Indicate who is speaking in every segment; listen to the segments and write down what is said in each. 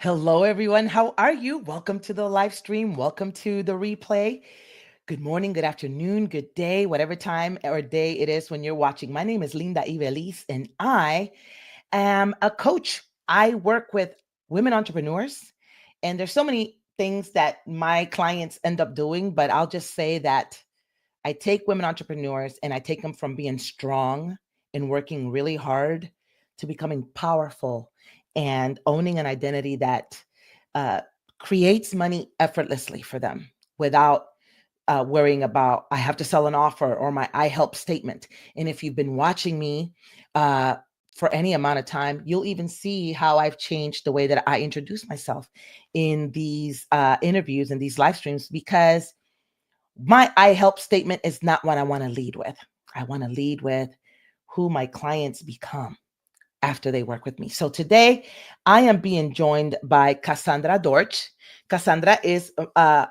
Speaker 1: Hello, everyone. How are you? Welcome to the live stream. Welcome to the replay. Good morning, good afternoon, good day, whatever time or day it is when you're watching. My name is Linda Ivelis, and I am a coach. I work with women entrepreneurs, and there's so many things that my clients end up doing, but I'll just say that I take women entrepreneurs and I take them from being strong and working really hard to becoming powerful and owning an identity that uh, creates money effortlessly for them without worrying about I have to sell an offer or my I help statement. And if you've been watching me uh, for any amount of time, you'll even see how I've changed the way that I introduce myself in these interviews and these live streams because my I help statement is not what I want to lead with. I want to lead with who my clients become after they work with me. So today I am being joined by Cassandra Dorch. Cassandra is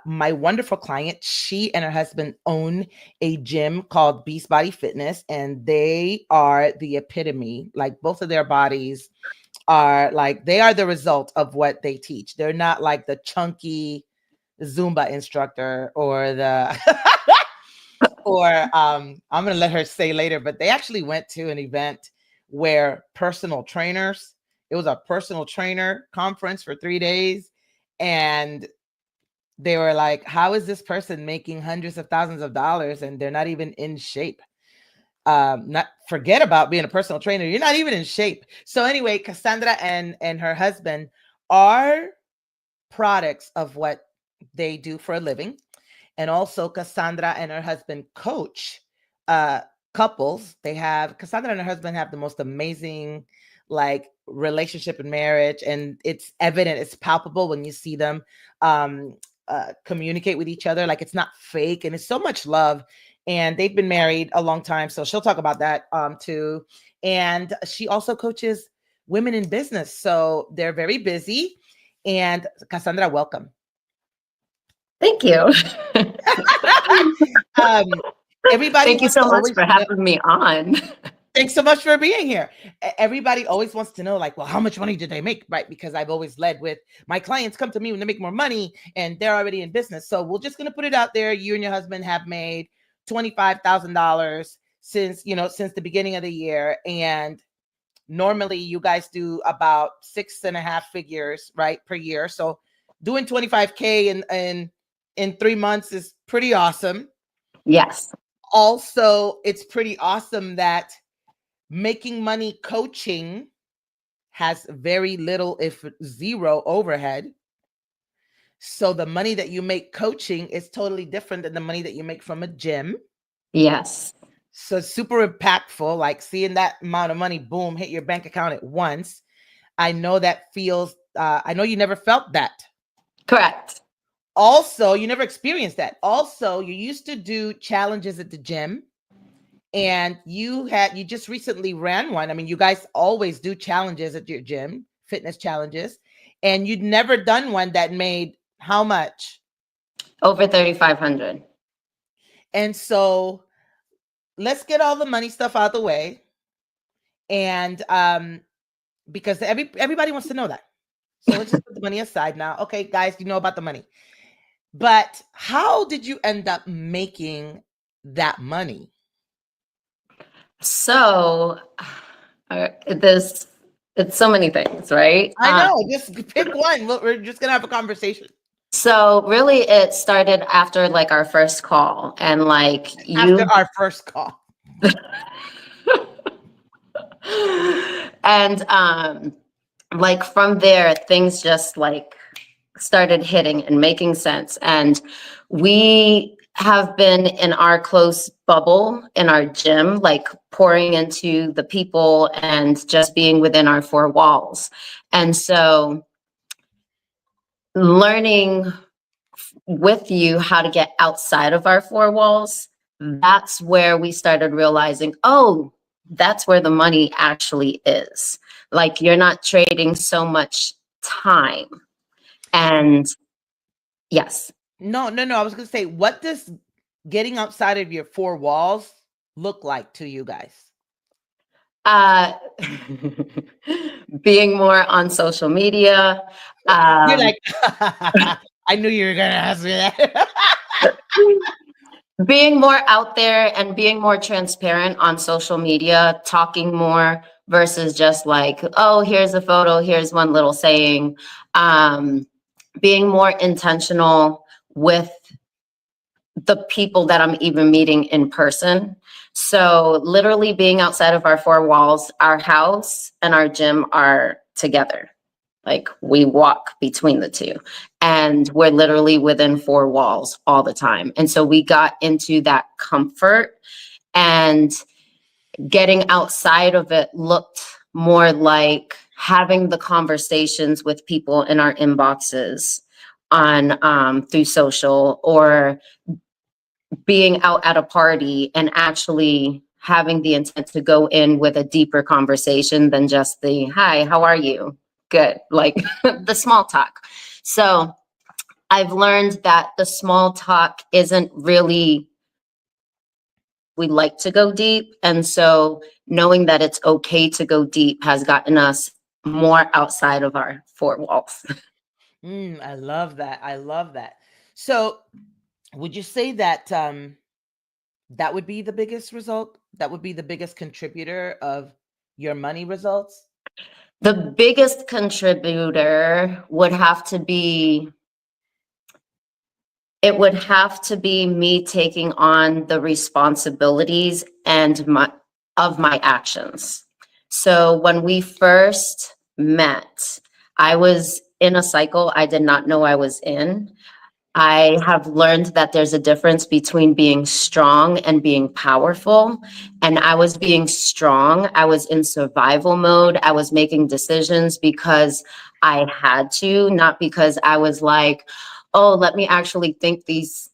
Speaker 1: my wonderful client. She and her husband own a gym called Beast Body Fitness, and they are the epitome. Like both of their bodies are like, they are the result of what they teach. They're not like the chunky Zumba instructor or the or I'm gonna let her say later, but they actually went to an event where personal trainers, it was a personal trainer conference for 3 days, and they were like, how is this person making hundreds of thousands of dollars and they're not even in shape? Not forget about being a personal trainer, you're not even in shape. So anyway, Cassandra and her husband are products of what they do for a living. And also Cassandra and her husband coach uh couples. They have Cassandra and her husband have the most amazing like relationship and marriage, and it's evident, it's palpable when you see them communicate with each other. Like it's not fake and it's so much love. And they've been married a long time, so she'll talk about that too. And she also coaches women in business, so they're very busy. And Cassandra, welcome.
Speaker 2: Thank you.
Speaker 1: um, everybody
Speaker 2: Thank you
Speaker 1: wants
Speaker 2: so
Speaker 1: to
Speaker 2: much
Speaker 1: always
Speaker 2: for
Speaker 1: know.
Speaker 2: having me on.
Speaker 1: Thanks so much for being here. Everybody always wants to know, like, well, how much money did they make, right? Because I've always led with my clients come to me when they make more money and they're already in business. So we're just gonna put it out there. You and your husband have made $25,000 since the beginning of the year, and normally you guys do about 6.5 figures, right, per year. So doing 25K in 3 months is pretty awesome.
Speaker 2: Yes.
Speaker 1: Also, it's pretty awesome that making money coaching has very little, if zero, overhead. So the money that you make coaching is totally different than the money that you make from a gym.
Speaker 2: Yes.
Speaker 1: So super impactful, like seeing that amount of money, boom, hit your bank account at once. I know that feels, I know you never felt that.
Speaker 2: Correct.
Speaker 1: Also, you never experienced that. Also, you used to do challenges at the gym, and you just recently ran one. I mean, you guys always do challenges at your gym, fitness challenges, and you'd never done one that made how much?
Speaker 2: Over 3,500.
Speaker 1: And so let's get all the money stuff out of the way. And because everybody wants to know that. So let's just put the money aside now. Okay, guys, you know about the money. But how did you end up making that money?
Speaker 2: So, this it's so many things, right?
Speaker 1: I know, just pick one. We're just gonna have a conversation.
Speaker 2: So really it started after like our first call and like
Speaker 1: After
Speaker 2: you
Speaker 1: our first call.
Speaker 2: and like from there things just like started hitting and making sense. And we have been in our close bubble in our gym, like pouring into the people and just being within our four walls. And so learning with you how to get outside of our four walls, that's where we started realizing, oh, that's where the money actually is. Like you're not trading so much time. And yes.
Speaker 1: No. I was gonna say, what does getting outside of your four walls look like to you guys?
Speaker 2: Uh, being more on social media,
Speaker 1: You're
Speaker 2: um,
Speaker 1: like, I knew you were gonna ask me that.
Speaker 2: being more out there and being more transparent on social media, talking more versus just like, oh, here's a photo, here's one little saying. Um, being more intentional with the people that I'm even meeting in person. So literally being outside of our four walls, our house and our gym are together. Like we walk between the two and we're literally within four walls all the time. And so we got into that comfort, and getting outside of it looked more like having the conversations with people in our inboxes on through social, or being out at a party and actually having the intent to go in with a deeper conversation than just the hi, how are you? Good, like the small talk. So I've learned that the small talk isn't really, we like to go deep. And so knowing that it's okay to go deep has gotten us more outside of our four walls.
Speaker 1: I love that. I love that. So, would you say that that would be the biggest result? That would be the biggest contributor of your money results?
Speaker 2: The biggest contributor would have to be, it would have to be me taking on the responsibilities and my of my actions. So when we first met, I was in a cycle I did not know I was in. I have learned that there's a difference between being strong and being powerful. And I was being strong. I was in survival mode. I was making decisions because I had to, not because I was like, oh, let me actually think this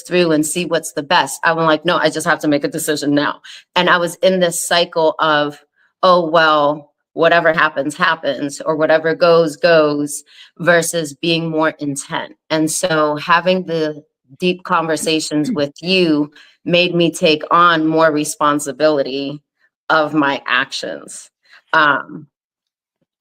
Speaker 2: through and see what's the best. I'm like, no, I just have to make a decision now. And I was in this cycle of, oh, well, whatever happens, happens, or whatever goes, goes, versus being more intent. And so having the deep conversations with you made me take on more responsibility of my actions. Um,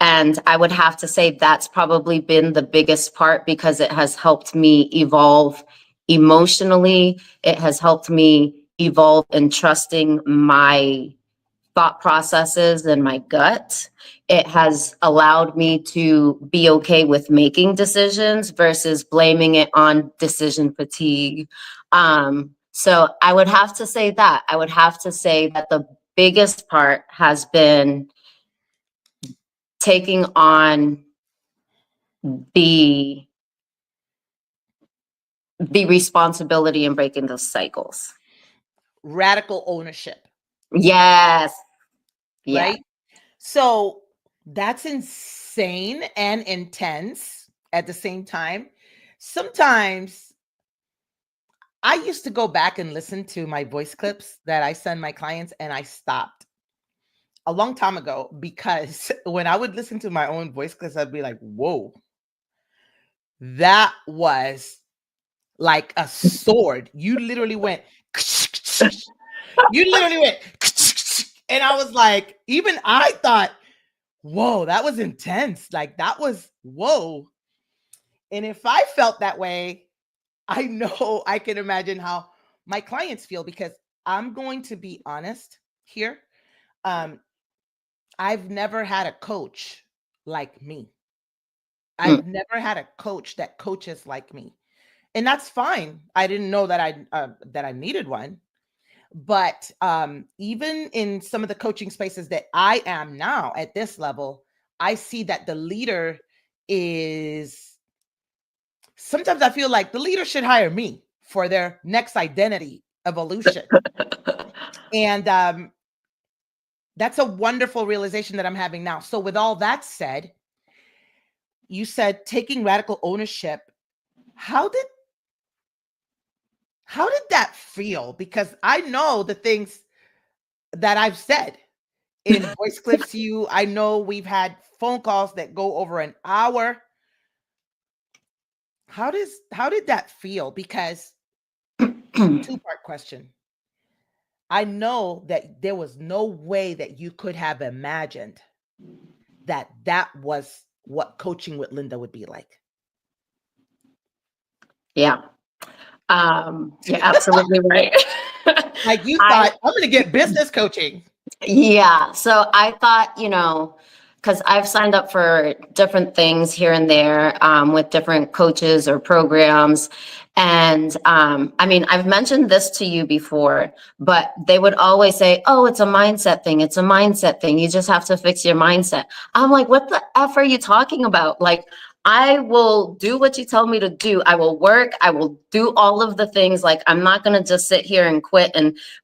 Speaker 2: and I would have to say that's probably been the biggest part, because it has helped me evolve emotionally. It has helped me evolve in trusting my thought processes and my gut. It has allowed me to be okay with making decisions versus blaming it on decision fatigue. So I would have to say that. I would have to say that the biggest part has been taking on the the responsibility and breaking those cycles.
Speaker 1: Radical ownership,
Speaker 2: Yes. Yeah.
Speaker 1: right? So, that's insane and intense at the same time. Sometimes I used to go back and listen to my voice clips that I send my clients, and I stopped a long time ago because when I would listen to my own voice clips, I'd be like, whoa, that was like a sword. You literally went, you literally went, and I was like, even I thought, whoa, that was intense. Like, that was, whoa. And if I felt that way, I know I can imagine how my clients feel, because I'm going to be honest here. Um, I've never had a coach like me.
Speaker 2: Mm.
Speaker 1: I've never had a coach that coaches like me. And that's fine. I didn't know that I needed one. But even in some of the coaching spaces that I am now at this level, I see that the leader is, sometimes I feel like the leader should hire me for their next identity evolution. And that's a wonderful realization that I'm having now. So, with all that said, you said taking radical ownership. How did how did that feel? Because I know the things that I've said in voice clips to you. I know we've had phone calls that go over an hour. How did that feel? Because two-part question. I know that there was no way that you could have imagined that that was what coaching with Linda would be like.
Speaker 2: Yeah. You're absolutely right.
Speaker 1: Like you
Speaker 2: I
Speaker 1: thought, I'm going to get business coaching.
Speaker 2: Yeah. So I thought, because I've signed up for different things here and there with different coaches or programs. And I mean, I've mentioned this to you before, but they would always say, oh, it's a mindset thing. It's a mindset thing. You just have to fix your mindset. I'm like, what the F are you talking about? Like, I will do what you tell me to do. I will work. I will do all of the things. Like, I'm not going to just sit here and quit.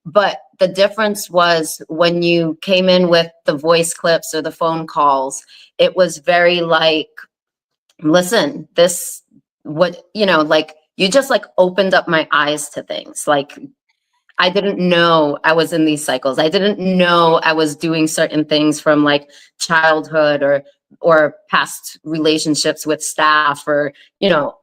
Speaker 2: But the difference was when you came in with the voice clips or the phone calls, it was very like, listen, this, what, like you just like opened up my eyes to things. Like I didn't know I was in these cycles. I didn't know I was doing certain things from like childhood or past relationships with staff or,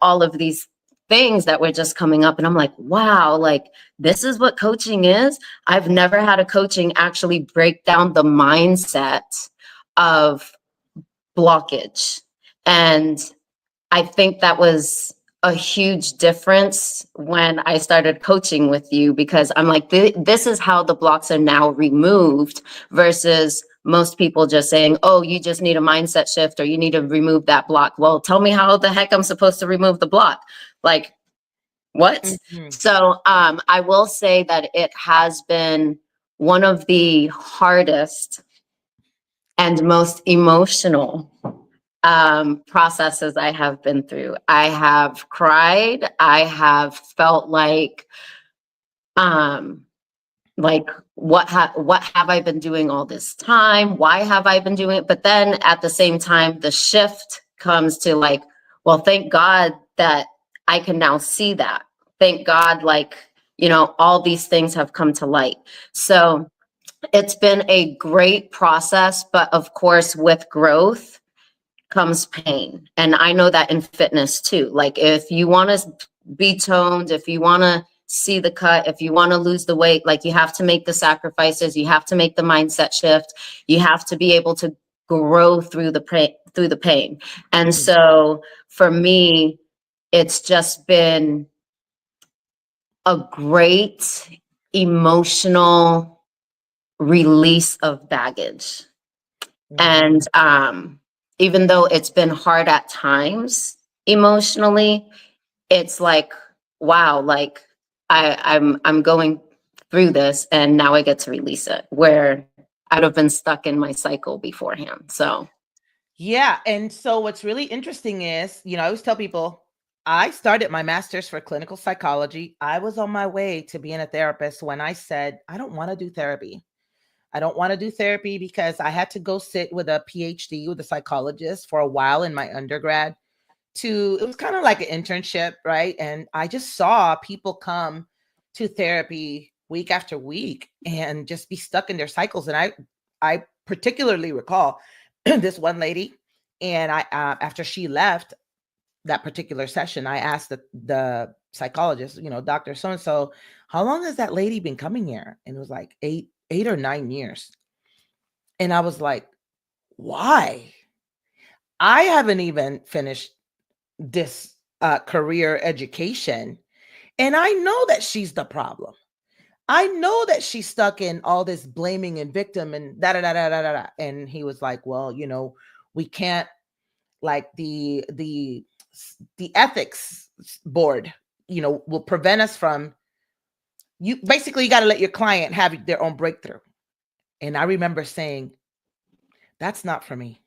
Speaker 2: all of these things that were just coming up. And I'm like, wow, like this is what coaching is. I've never had a coaching actually break down the mindset of blockage. And I think that was a huge difference when I started coaching with you because I'm like, this is how the blocks are now removed versus most people just saying, oh, you just need a mindset shift or you need to remove that block. Well, tell me how the heck I'm supposed to remove the block. Like, what?
Speaker 1: Mhm.
Speaker 2: So I will say that it has been one of the hardest and most emotional processes I have been through. I have cried. I have felt um, like what have I been doing all this time? Why have I been doing it? But then at the same time, the shift comes to like, well, thank God that I can now see that. Thank God, like, all these things have come to light. So it's been a great process, but of course, with growth comes pain. And I know that in fitness too. Like if you want to be toned, if you want to see the cut, if you want to lose the weight, like you have to make the sacrifices, you have to make the mindset shift, you have to be able to grow through the pain. And
Speaker 1: Mhm.
Speaker 2: so for me, it's just been a great emotional release of baggage. And
Speaker 1: Mhm.
Speaker 2: even though it's been hard at times emotionally, it's like, wow, like I'm going through this and now I get to release it where I'd have been stuck in my cycle beforehand. So
Speaker 1: Yeah. And so what's really interesting is, I always tell people I started my master's for clinical psychology. I was on my way to being a therapist when I said, I don't want to do therapy. I don't want to do therapy because I had to go sit with a PhD with a psychologist for a while in my undergrad it was kind of like an internship, right? And I just saw people come to therapy week after week and just be stuck in their cycles. And I particularly recall this one lady, and after she left that particular session, I asked the psychologist, Dr. So and so, how long has that lady been coming here? And it was like 8 or 9 years. And I was like, why? I haven't even finished this career education. And I know that she's the problem. I know that she's stuck in all this blaming and victim and da da da da da da. And he was like, well, we can't, like the ethics board, will prevent us from you. Basically, you got to let your client have their own breakthrough. And I remember saying, that's not for me.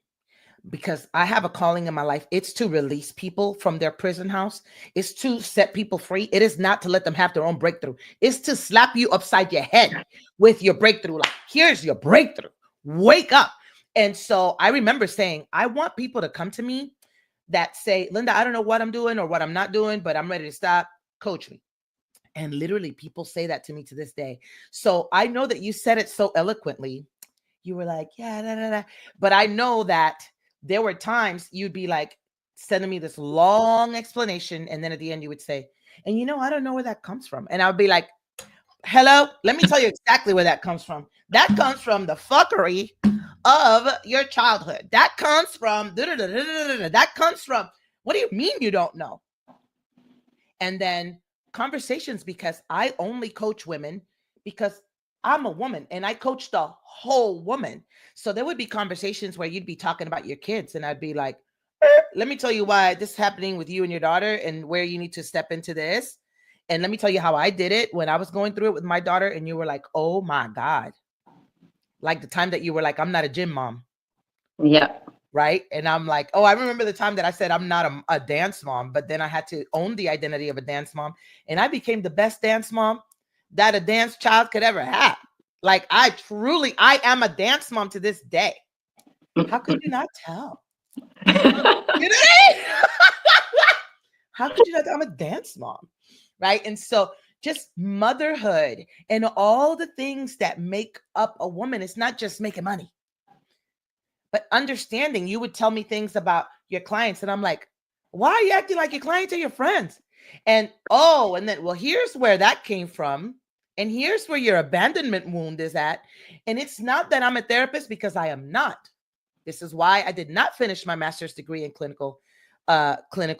Speaker 1: Because I have a calling in my life. It's to release people from their prison house. It's to set people free. It is not to let them have their own breakthrough. It's to slap you upside your head with your breakthrough. Like, here's your breakthrough. Wake up. And so I remember saying, I want people to come to me that say, Linda, I don't know what I'm doing or what I'm not doing, but I'm ready to stop. Coach me. And literally, people say that to me to this day. So I know that you said it so eloquently. You were like, yeah, da, da, da. But I know that there were times you'd be like sending me this long explanation. And then at the end, you would say, and I don't know where that comes from. And I would be like, Hello, let me tell you exactly where that comes from. That comes from the fuckery of your childhood. That comes from that comes from, what do you mean you don't know? And then conversations, because I only coach women because I'm a woman and I coach the whole woman. So there would be conversations where you'd be talking about your kids and I'd be like, let me tell you why this is happening with you and your daughter and where you need to step into this. And let me tell you how I did it when I was going through it with my daughter. And you were like, oh my God. Like the time that you were like, I'm not a gym mom.
Speaker 2: Yeah.
Speaker 1: Right. And I'm like, oh, I remember the time that I said I'm not a dance mom, but then I had to own the identity of a dance mom. And I became the best dance mom that a dance child could ever have. Like I am a dance mom to this day. How could you not tell? You know what I mean? How could you not tell I'm a dance mom? Right. And so just motherhood and all the things that make up a woman, it's not just making money. But understanding, you would tell me things about your clients, and I'm like, why are you acting like your clients are your friends? And oh, and then, well, here's where that came from. And here's where your abandonment wound is at. And it's not that I'm a therapist, because I am not. This is why I did not finish my master's degree in clinical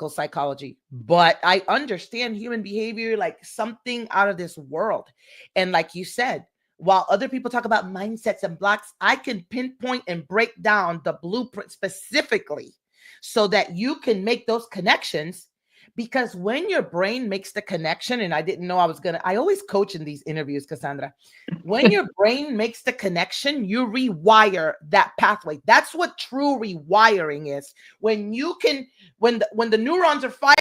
Speaker 1: psychology, but I understand human behavior like something out of this world. And like you said, while other people talk about mindsets and blocks, I can pinpoint and break down the blueprint specifically so that you can make those connections. Because when your brain makes the connection, and I didn't know I always coach in these interviews, Cassandra. When your brain makes the connection, you rewire that pathway. That's what true rewiring is. When you can, when the neurons are firing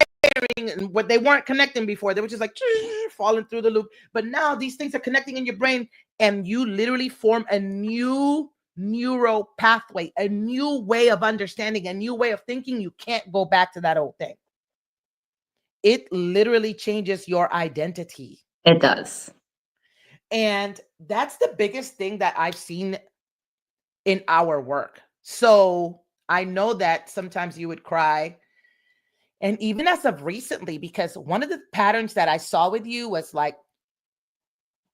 Speaker 1: and what they weren't connecting before, they were just like falling through the loop. But now these things are connecting in your brain, and you literally form a new neural pathway, a new way of understanding, a new way of thinking. You can't go back to that old thing. It literally changes your identity.
Speaker 2: It does.
Speaker 1: And that's the biggest thing that I've seen in our work. So I know that sometimes you would cry. And even as of recently, because one of the patterns that I saw with you was like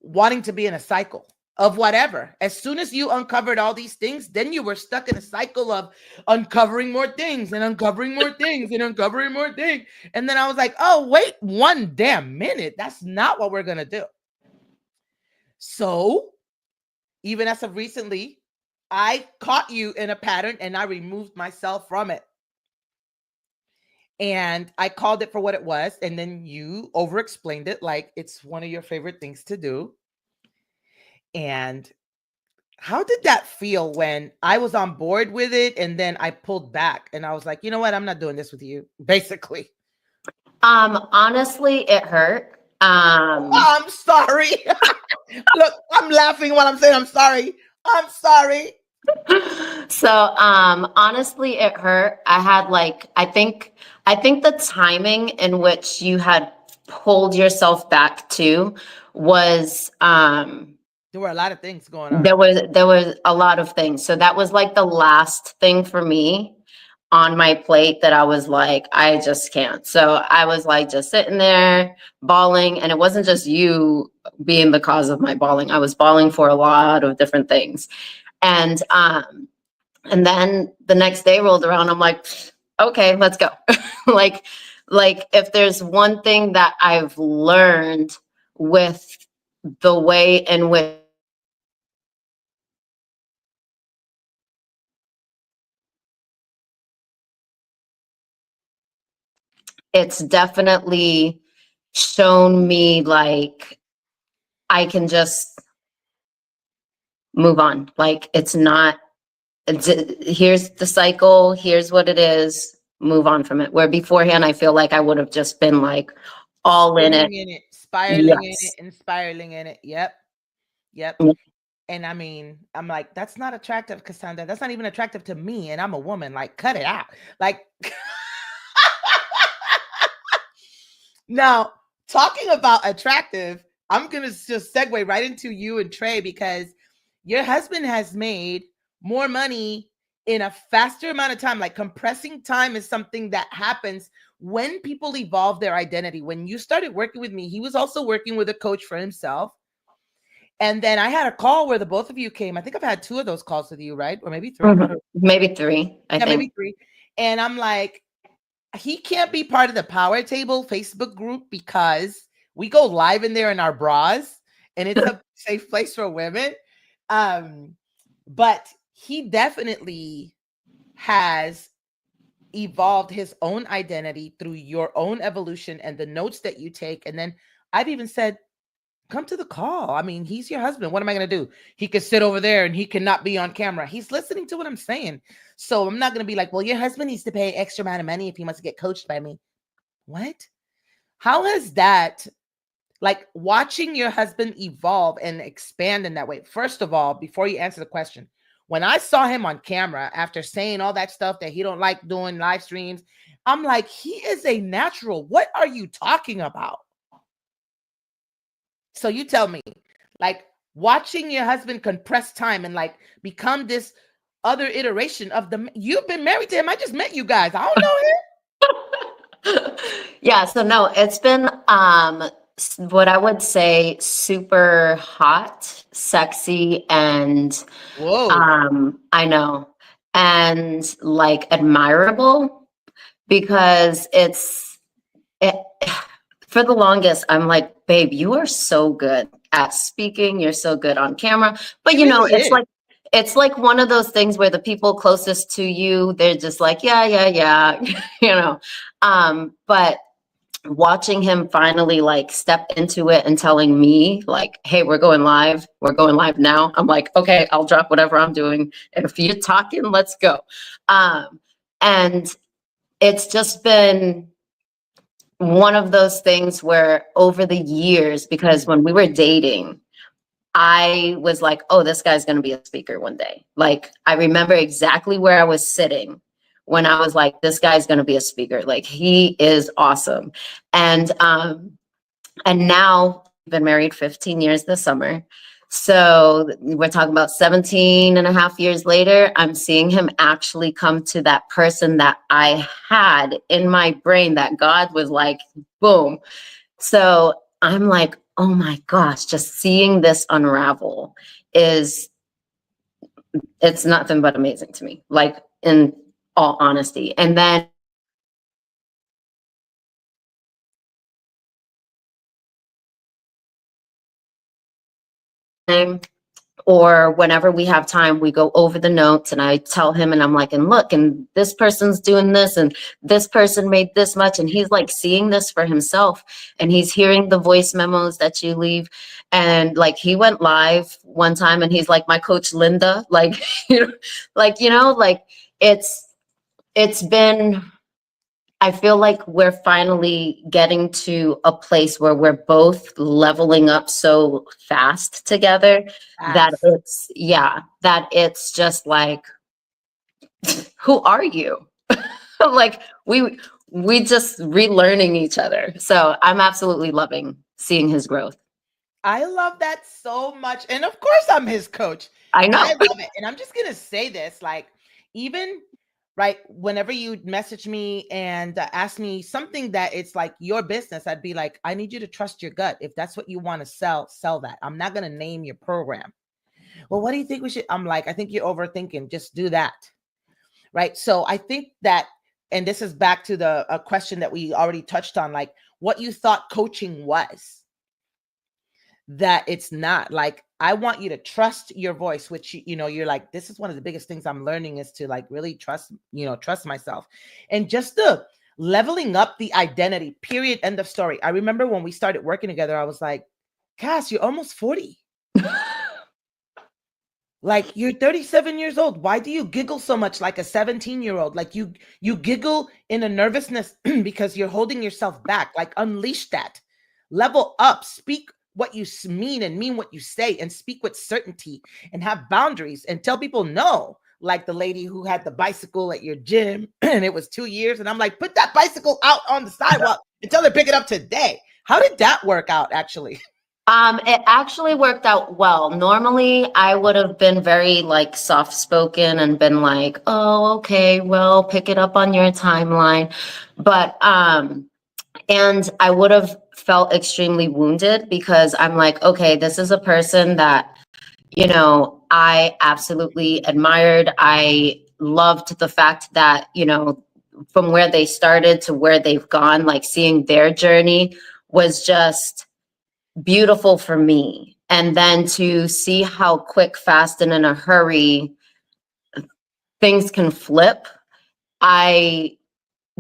Speaker 1: wanting to be in a cycle of whatever. As soon as you uncovered all these things, then you were stuck in a cycle of uncovering more things and uncovering more things and uncovering more things. And then I was like, oh, wait one damn minute. That's not what we're going to do. So even as of recently, I caught you in a pattern and I removed myself from it. And I called it for what it was. And then you over explained it like it's one of your favorite things to do. And how did that feel when I was on board with it and then I pulled back and I was like, you know what? I'm not doing this with you, basically.
Speaker 2: Honestly, it hurt.
Speaker 1: I'm sorry. Look, I'm laughing while I'm saying I'm sorry. I'm sorry.
Speaker 2: So honestly, it hurt. I had like I think the timing in which you had pulled yourself back to was
Speaker 1: There were a lot of things going on.
Speaker 2: there was a lot of things. So that was like the last thing for me on my plate that I was like, I just can't. So I was like just sitting there bawling, and it wasn't just you being the cause of my bawling. I was bawling for a lot of different things. And then the next day rolled around. I'm like, okay, let's go. like, like if there's one thing that I've learned with the way in which it's definitely shown me like I can just move on. Like here's the cycle, here's what it is, move on from it. Where beforehand, I feel like I would have just been like all in it.
Speaker 1: Spiraling in it,
Speaker 2: Yes.
Speaker 1: and spiraling in it. Yep. Yep. And I mean, I'm like, that's not attractive, Cassandra. That's not even attractive to me. And I'm a woman. Like, cut it out. Like, now, talking about attractive, I'm going to just segue right into you and Trey, because your husband has made more money in a faster amount of time. Like, compressing time is something that happens when people evolve their identity. When you started working with me, he was also working with a coach for himself. And then I had a call where the both of you came. I think I've had 2 of those calls with you, right? Or maybe 3. I
Speaker 2: Mhm.
Speaker 1: don't.
Speaker 2: Maybe 3, I
Speaker 1: Yeah, maybe
Speaker 2: think.
Speaker 1: 3. And I'm like, he can't be part of the Power Table Facebook group because we go live in there in our bras and it's a safe place for women. Um, but he definitely has evolved his own identity through your own evolution and the notes that you take. And then I've even said, come to the call. I mean, he's your husband. What am I going to do? He could sit over there and he cannot be on camera. He's listening to what I'm saying. So I'm not going to be like, well, your husband needs to pay extra amount of money if he wants to get coached by me. What? How has that, like watching your husband evolve and expand in that way? First of all, before you answer the question, when I saw him on camera after saying all that stuff that he don't like doing live streams, I'm like, he is a natural. What are you talking about? So you tell me, like watching your husband compress time and like become this other iteration of the, you've been married to him. I just met you guys. I don't know him.
Speaker 2: Yeah, so no, it's been what I would say super hot, sexy, and
Speaker 1: Whoa.
Speaker 2: I know, and like admirable because it, for the longest, I'm like, babe, you are so good at speaking. You're so good on camera. But
Speaker 1: He really is.
Speaker 2: it's like one of those things where the people closest to you, they're just like, yeah, yeah, yeah, you know. But watching him finally like step into it and telling me like, hey, we're going live now. I'm like, okay, I'll drop whatever I'm doing. If you're talking, let's go. And it's just been one of those things where over the years, because when we were dating, I was like, oh, this guy's going to be a speaker one day. Like, I remember exactly where I was sitting when I was like, this guy's going to be a speaker. Like, he is awesome. And now we've been married 15 years this summer. So we're talking about 17 and a half years later, I'm seeing him actually come to that person that I had in my brain that God was like, boom. So I'm like, oh my gosh, just seeing this unravel is, it's nothing but amazing to me, like in all honesty. And then or whenever we have time, we go over the notes and I tell him and I'm like, and look, and this person's doing this and this person made this much. And he's like seeing this for himself and he's hearing the voice memos that you leave. And like he went live one time and he's like, my coach Linda, like, like it's been, I feel like we're finally getting to a place where we're both leveling up so fast together that
Speaker 1: Fast.
Speaker 2: that it's just like, who are you? Like we just relearning each other. So I'm absolutely loving seeing his growth.
Speaker 1: I love that so much. And of course, I'm his coach.
Speaker 2: I
Speaker 1: I
Speaker 2: know.
Speaker 1: love it. And I'm just going to say this like, even right, whenever you message me and ask me something that it's like your business, I'd be like, I need you to trust your gut. If that's what you want to sell, sell that. I'm not going to name your program. Well, what do you think we should? I'm like, I think you're overthinking. Just do that. Right. So I think that, and this is back to the a question that we already touched on, like what you thought coaching was, that it's not. Like I want you to trust your voice, which you're like, this is one of the biggest things I'm learning is to like really trust, trust myself. And just the leveling up the identity, period, end of story. I remember when we started working together, I was like, Cass, you're almost 40. Like you're 37 years old. Why do you giggle so much like a 17-year-old? Like you giggle in a nervousness because you're holding yourself back. Like unleash that. Level up. Speak what you mean and mean what you say and speak with certainty and have boundaries and tell people no. Like the lady who had the bicycle at your gym and it was 2 years and I'm like, put that bicycle out on the sidewalk and tell her to pick it up today. How did that work out actually?
Speaker 2: It actually worked out well. Normally, I would have been very like soft spoken and been like, "Oh, okay, well, pick it up on your timeline." But and I would have felt extremely wounded because I'm like, okay, this is a person that, you know, I absolutely admired. I loved the fact that, you know, from where they started to where they've gone, like seeing their journey was just beautiful for me. And then to see how quick, fast, and in a hurry things can flip, I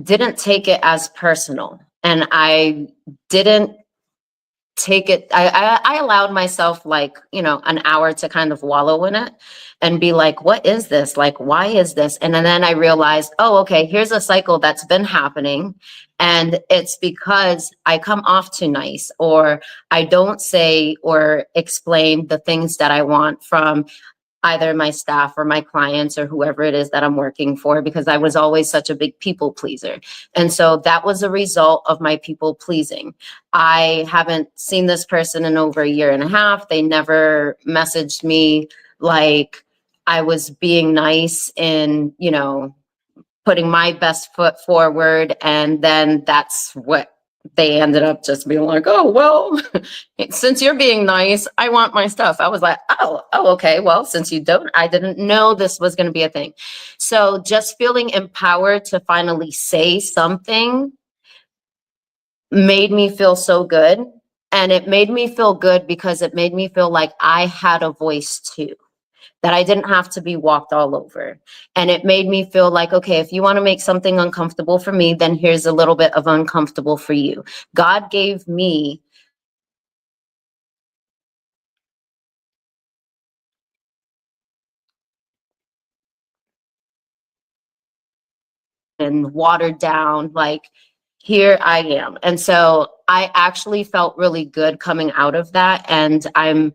Speaker 2: didn't take it as personal. And I didn't take it, I allowed myself like, you know, an hour to kind of wallow in it and be like, what is this? Like, why is this? And then I realized, oh, okay, here's a cycle that's been happening. And it's because I come off too nice, or I don't say or explain the things that I want from either my staff or my clients or whoever it is that I'm working for, because I was always such a big people pleaser. And so that was a result of my people pleasing. I haven't seen this person in over a year and a half. They never messaged me like I was being nice and, you know, putting my best foot forward. And then that's what they ended up just being like, oh, well, since you're being nice, I want my stuff. I was like, oh, okay. Well, since you don't, I didn't know this was going to be a thing. So just feeling empowered to finally say something made me feel so good. And it made me feel good because it made me feel like I had a voice too, that I didn't have to be walked all over. And it made me feel like, okay, if you want to make something uncomfortable for me, then here's a little bit of uncomfortable for you. God gave me and watered down, like, here I am. And so I actually felt really good coming out of that. And I'm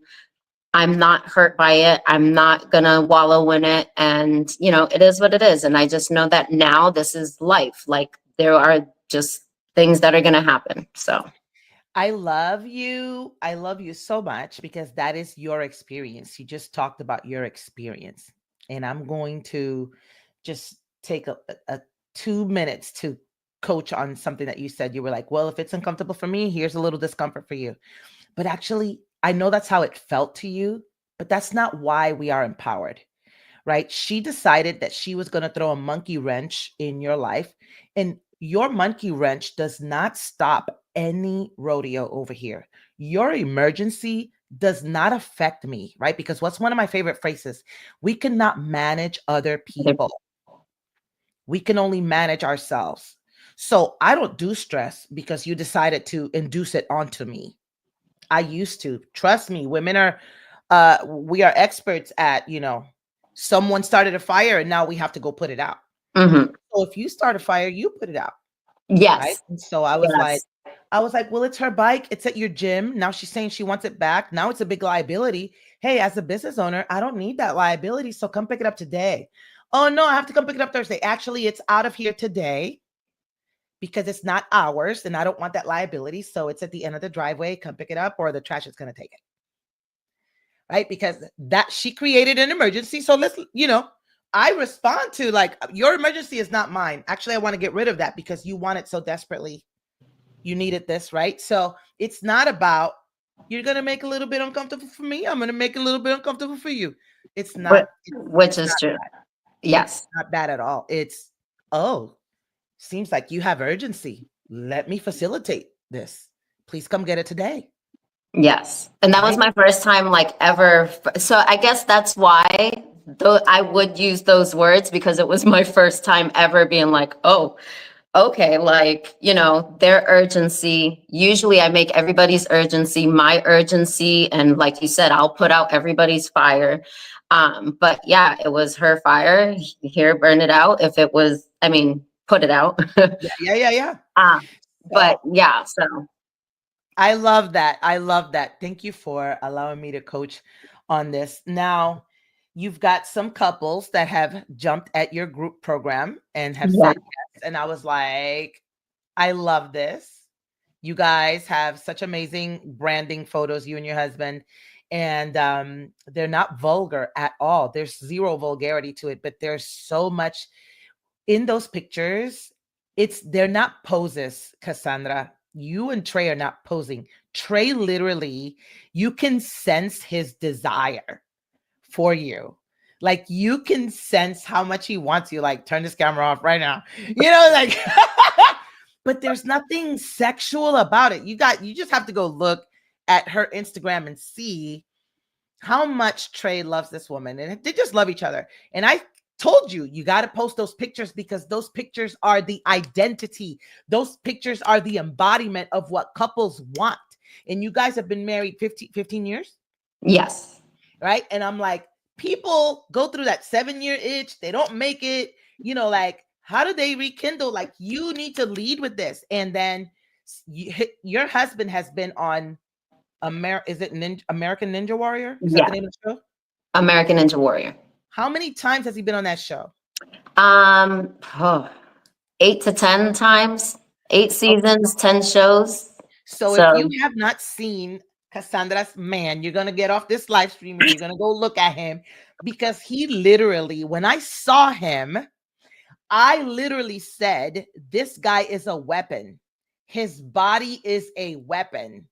Speaker 2: not hurt by it. I'm not gonna wallow in it. And you know, it is what it is. And I just know that now this is life. Like there are just things that are gonna happen. So
Speaker 1: I love you. I love you so much because that is your experience. You just talked about your experience. And I'm going to just take a 2 minutes to coach on something that you said. You were like, well, if it's uncomfortable for me, here's a little discomfort for you. But actually, I know that's how it felt to you, but that's not why we are empowered, right? She decided that she was going to throw a monkey wrench in your life. And your monkey wrench does not stop any rodeo over here. Your emergency does not affect me, right? Because what's one of my favorite phrases? We cannot manage other people, we can only manage ourselves. So I don't do stress because you decided to induce it onto me. I used to. Trust me, women are we are experts at, someone started a fire and now we have to go put it out.
Speaker 2: mhm.
Speaker 1: So if you start a fire, you put it out, right?
Speaker 2: Yes,
Speaker 1: And so I was like, well, it's her bike. It's at your gym. Now she's saying she wants it back. Now it's a big liability. Hey, as a business owner, I don't need that liability. So come pick it up today. Oh no, I have to come pick it up Thursday. Actually, it's out of here today because it's not ours and I don't want that liability. So it's at the end of the driveway. Come pick it up or the trash is going to take it. Right? Because that she created an emergency. So I respond to like, your emergency is not mine. Actually, I want to get rid of that because you want it so desperately. You needed this, right? So it's not about, you're going to make a little bit uncomfortable for me. I'm going to make a little bit uncomfortable for you. It's not,
Speaker 2: which
Speaker 1: it's
Speaker 2: is
Speaker 1: not,
Speaker 2: true.
Speaker 1: it's
Speaker 2: Yes,
Speaker 1: not that at all. It's, oh, seems like you have urgency. Let me facilitate this. Please come get it today.
Speaker 2: yes. And that was
Speaker 1: Right?
Speaker 2: my first time like ever. So I guess that's why though I would use those words, because it was my first time ever being like, oh, okay, like, you know, their urgency. Usually I make everybody's urgency my urgency. And like you said, I'll put out everybody's fire. But yeah, it was her fire. Here, burn it out. If it was, I mean, put it out.
Speaker 1: Yeah, yeah, yeah, yeah.
Speaker 2: um, but
Speaker 1: So
Speaker 2: yeah, so
Speaker 1: I love that. I love that. Thank you for allowing me to coach on this. Now, you've got some couples that have jumped at your group program and have
Speaker 2: yeah,
Speaker 1: said yes. And I was like, I love this. You guys have such amazing branding photos, you and your husband. And they're not vulgar at all. There's zero vulgarity to it, but there's so much in those pictures. They're not poses, Cassandra. you and Trey are not posing. Trey literally, you can sense his desire for you. Like you can sense how much he wants you. Like, turn this camera off right now. Like but there's nothing sexual about it. You just have to go look at her Instagram and see how much Trey loves this woman. And they just love each other. And I told you, you got to post those pictures because those pictures are the identity. Those pictures are the embodiment of what couples want. And you guys have been married 15 years?
Speaker 2: Yes.
Speaker 1: Right. And I'm like, people go through that 7-year itch. They don't make it, like, how do they rekindle? Like, you need to lead with this. And then your husband has been on is it American Ninja Warrior? Is that
Speaker 2: Yeah.
Speaker 1: the name of the show?
Speaker 2: American Ninja Warrior.
Speaker 1: How many times has he been on that show?
Speaker 2: 8 to 10 times, 8 seasons, 10 shows.
Speaker 1: So if you have not seen Cassandra's man, you're going to get off this live stream and you're going to go look at him, because he literally, when I saw him, I literally said, this guy is a weapon. His body is a weapon.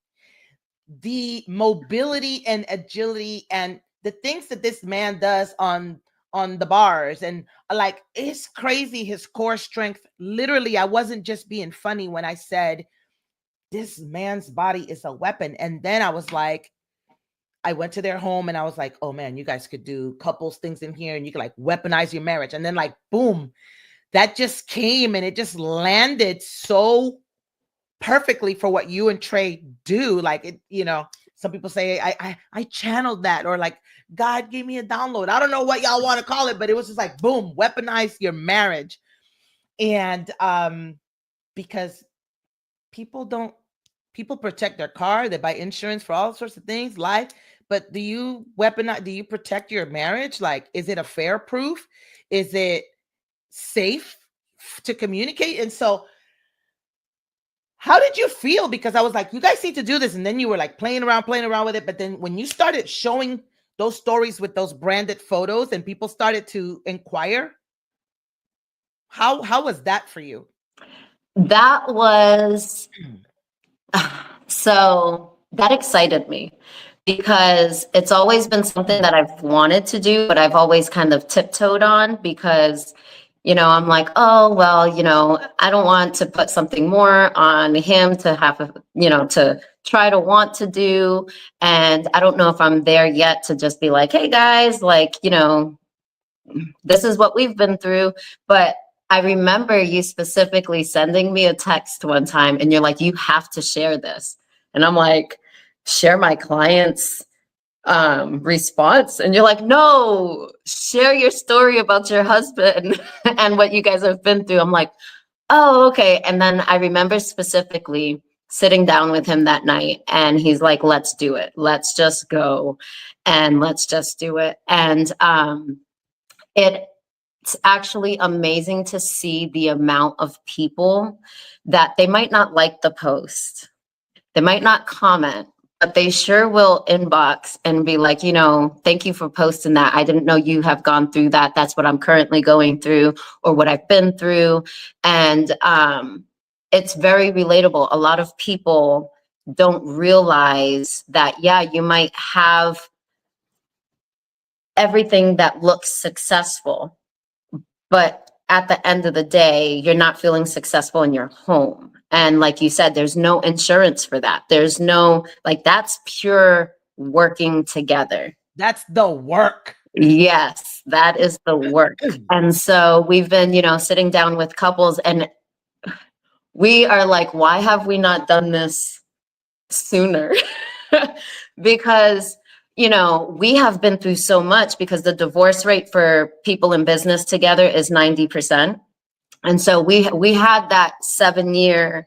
Speaker 1: The mobility and agility and the things that this man does on the bars, and like, it's crazy. His core strength, literally, I wasn't just being funny when I said this man's body is a weapon. And then I was like, I went to their home and I was like, oh man, you guys could do couples things in here and you could like weaponize your marriage. And then like, boom, that just came and it just landed so perfectly for what you and Trey do. Like, it, some people say I channeled that, or like God gave me a download. I don't know what y'all want to call it, but it was just like, boom, weaponize your marriage. And because people protect their car, they buy insurance for all sorts of things, life. But do you protect your marriage? Like, is it a fair proof? Is it safe to communicate? And so how did you feel? Because I was like, you guys need to do this. And then you were like playing around with it. But then when you started showing those stories with those branded photos and people started to inquire, how was that for you?
Speaker 2: That was, so that excited me, because it's always been something that I've wanted to do, but I've always kind of tiptoed on, because I'm like, oh, well, I don't want to put something more on him to have, to try to want to do. And I don't know if I'm there yet to just be like, hey guys, like, this is what we've been through. But I remember you specifically sending me a text one time and you're like, you have to share this. And I'm like, share my clients' response? And you're like, no, share your story about your husband and what you guys have been through. I'm like, oh, okay. And then I remember specifically sitting down with him that night and he's like, let's do it. Let's just go and let's just do it. And it's actually amazing to see the amount of people that they might not like the post. They might not comment, but they sure will inbox and be like, thank you for posting that. I didn't know you have gone through that. That's what I'm currently going through, or what I've been through. And it's very relatable. A lot of people don't realize that, yeah, you might have everything that looks successful, but at the end of the day, you're not feeling successful in your home. And like you said, there's no insurance for that. There's no, like, that's pure working together.
Speaker 1: That's the work.
Speaker 2: Yes, that is the work. And so we've been, sitting down with couples and we are like, why have we not done this sooner? Because we have been through so much, because the divorce rate for people in business together is 90%. And so we had that 7-year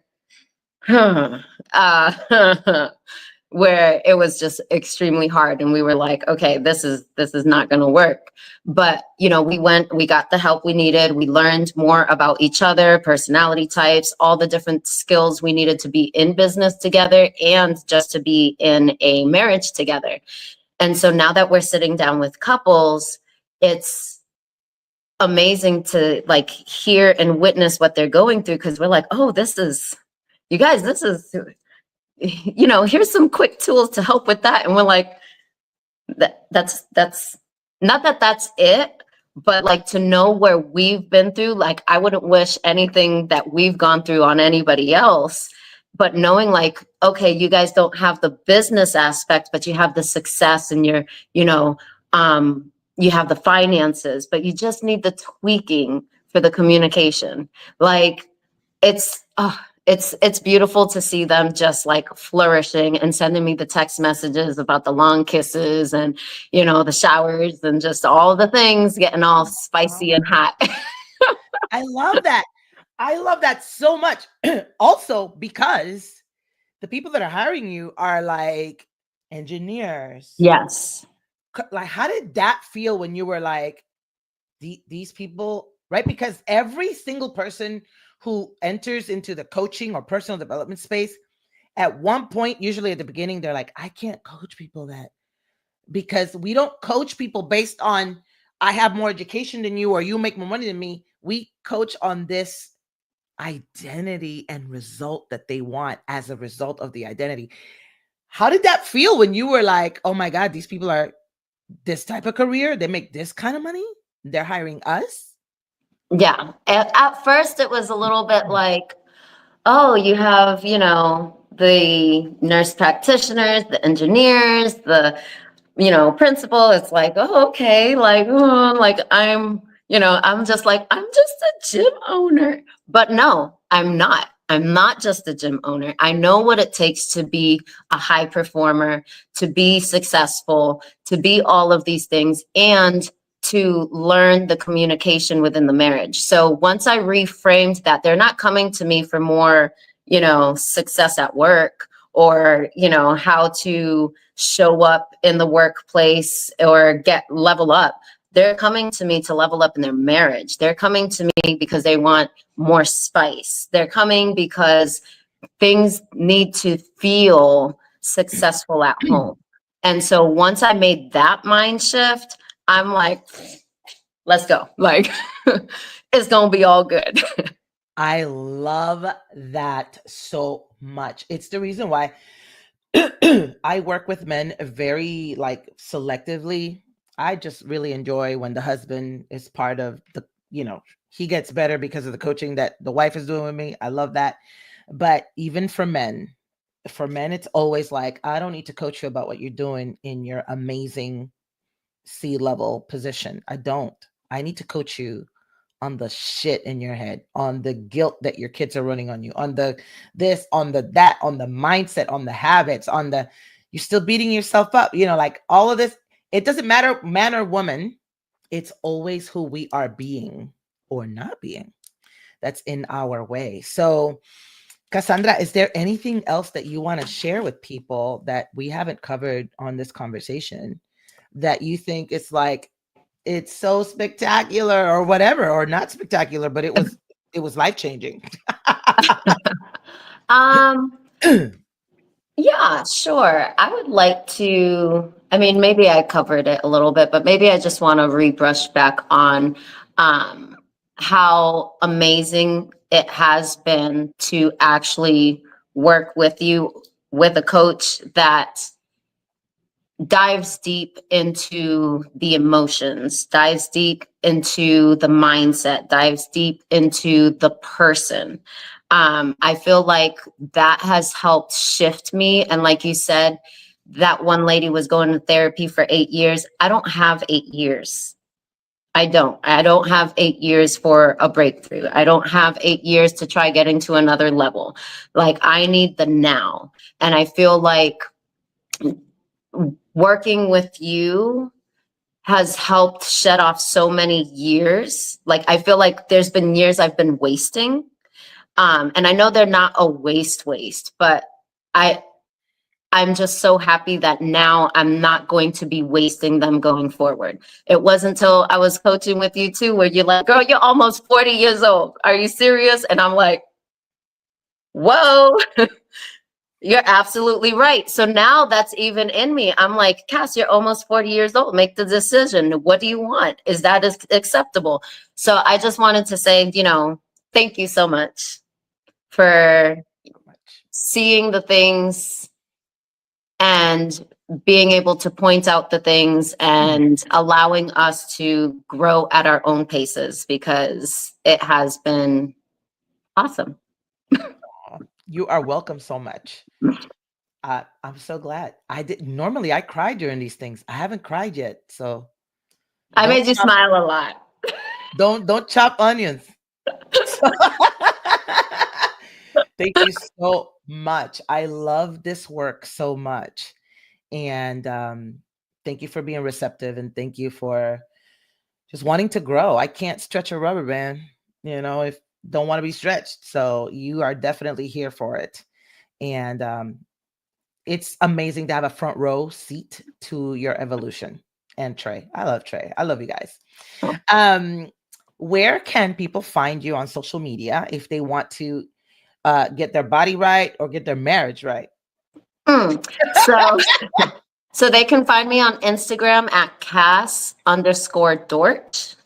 Speaker 2: where it was just extremely hard. And we were like, okay, this is not going to work. But, we got the help we needed. We learned more about each other, personality types, all the different skills we needed to be in business together and just to be in a marriage together. And so now that we're sitting down with couples, it's amazing to like hear and witness what they're going through, because we're like, oh, this is you guys, this is, here's some quick tools to help with that. And we're like, that's not that that's it, but like to know where we've been through, like I wouldn't wish anything that we've gone through on anybody else, but knowing like, okay, you guys don't have the business aspect, but you have the success and you're, you have the finances, but you just need the tweaking for the communication. Like it's beautiful to see them just like flourishing and sending me the text messages about the long kisses and the showers and just all the things getting all spicy and hot.
Speaker 1: I love that. I love that so much. Also, because the people that are hiring you are like engineers.
Speaker 2: Yes.
Speaker 1: Like, how did that feel when you were like, these people, right? Because every single person who enters into the coaching or personal development space, at one point, usually at the beginning, they're like, I can't coach people that, because we don't coach people based on, I have more education than you or you make more money than me. We coach on this identity and result that they want as a result of the identity. How did that feel when you were like, oh my God, these people are this type of career, they make this kind of money, they're hiring us?
Speaker 2: Yeah. At first, it was a little bit like, oh, you have, the nurse practitioners, the engineers, the, principal. It's like, oh, okay. Like, like I'm just like, I'm just a gym owner. But no, I'm not. I'm not just a gym owner. I know what it takes to be a high performer, to be successful, to be all of these things, and to learn the communication within the marriage. So once I reframed that, they're not coming to me for more, success at work or, how to show up in the workplace or level up. They're coming to me to level up in their marriage. They're coming to me because they want more spice. They're coming because things need to feel successful at home. And so once I made that mind shift, I'm like, let's go. Like, it's going to be all good.
Speaker 1: I love that so much. It's the reason why I work with men very like selectively. I just really enjoy when the husband is part of the, he gets better because of the coaching that the wife is doing with me. I love that. But even for men, it's always like, I don't need to coach you about what you're doing in your amazing C-level position. I don't. I need to coach you on the shit in your head, on the guilt that your kids are running on you, on the this, on the that, on the mindset, on the habits, on the, you're still beating yourself up, like all of this. It doesn't matter, man or woman. It's always who we are being or not being that's in our way. So, Cassandra, is there anything else that you want to share with people that we haven't covered on this conversation that you think is like, it's so spectacular or whatever, or not spectacular, but it was life-changing?
Speaker 2: Yeah, sure. I would like to, maybe I covered it a little bit, but maybe I just want to rebrush back on how amazing it has been to actually work with you, with a coach that dives deep into the emotions, dives deep into the mindset, dives deep into the person. I feel like that has helped shift me. And like you said, that one lady was going to therapy for 8 years. I don't have 8 years. I don't have 8 years for a breakthrough. I don't have 8 years to try getting to another level. Like, I need the now. And I feel like working with you has helped shed off so many years. Like, I feel like there's been years I've been wasting. And I know they're not a waste, but I'm just so happy that now I'm not going to be wasting them going forward. It wasn't until I was coaching with you too, where you're like, girl, you're almost 40 years old. Are you serious? And I'm like, whoa. You're absolutely right. So now that's even in me. I'm like, Cass, you're almost 40 years old. Make the decision. What do you want? Is that acceptable? So I just wanted to say, thank you so much for seeing the things and being able to point out the things and allowing us to grow at our own paces, because it has been awesome.
Speaker 1: Aw, you are welcome so much. I'm so glad. I did normally I cry during these things. I haven't cried yet, so
Speaker 2: I
Speaker 1: don't
Speaker 2: made you
Speaker 1: chop
Speaker 2: smile a lot.
Speaker 1: don't chop onions. Thank you so much. I love this work so much. And thank you for being receptive, and thank you for just wanting to grow. I can't stretch a rubber band, if don't want to be stretched. So you are definitely here for it. And it's amazing to have a front row seat to your evolution. And Trey, I love Trey. I love you guys. Um, where can people find you on social media if they want to get their body right or get their marriage right?
Speaker 2: So So they can find me on Instagram at Cass_Dort.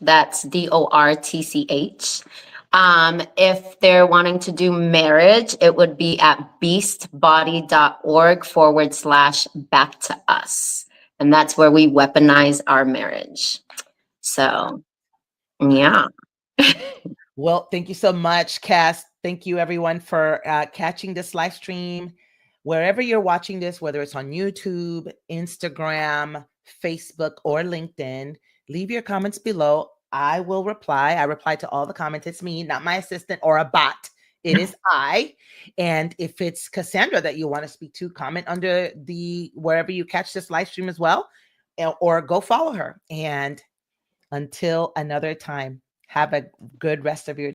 Speaker 2: That's DORTCH. If they're wanting to do marriage, it would be at beastbody.org/back to us. And that's where we weaponize our marriage. So, yeah.
Speaker 1: Well, thank you so much, Cass. Thank you, everyone, for catching this live stream. Wherever you're watching this, whether it's on YouTube, Instagram, Facebook, or LinkedIn, leave your comments below. I will reply. I reply to all the comments. It's me, not my assistant or a bot. It is I. And if it's Cassandra that you want to speak to, comment under the wherever you catch this live stream as well, or go follow her. And until another time, have a good rest of your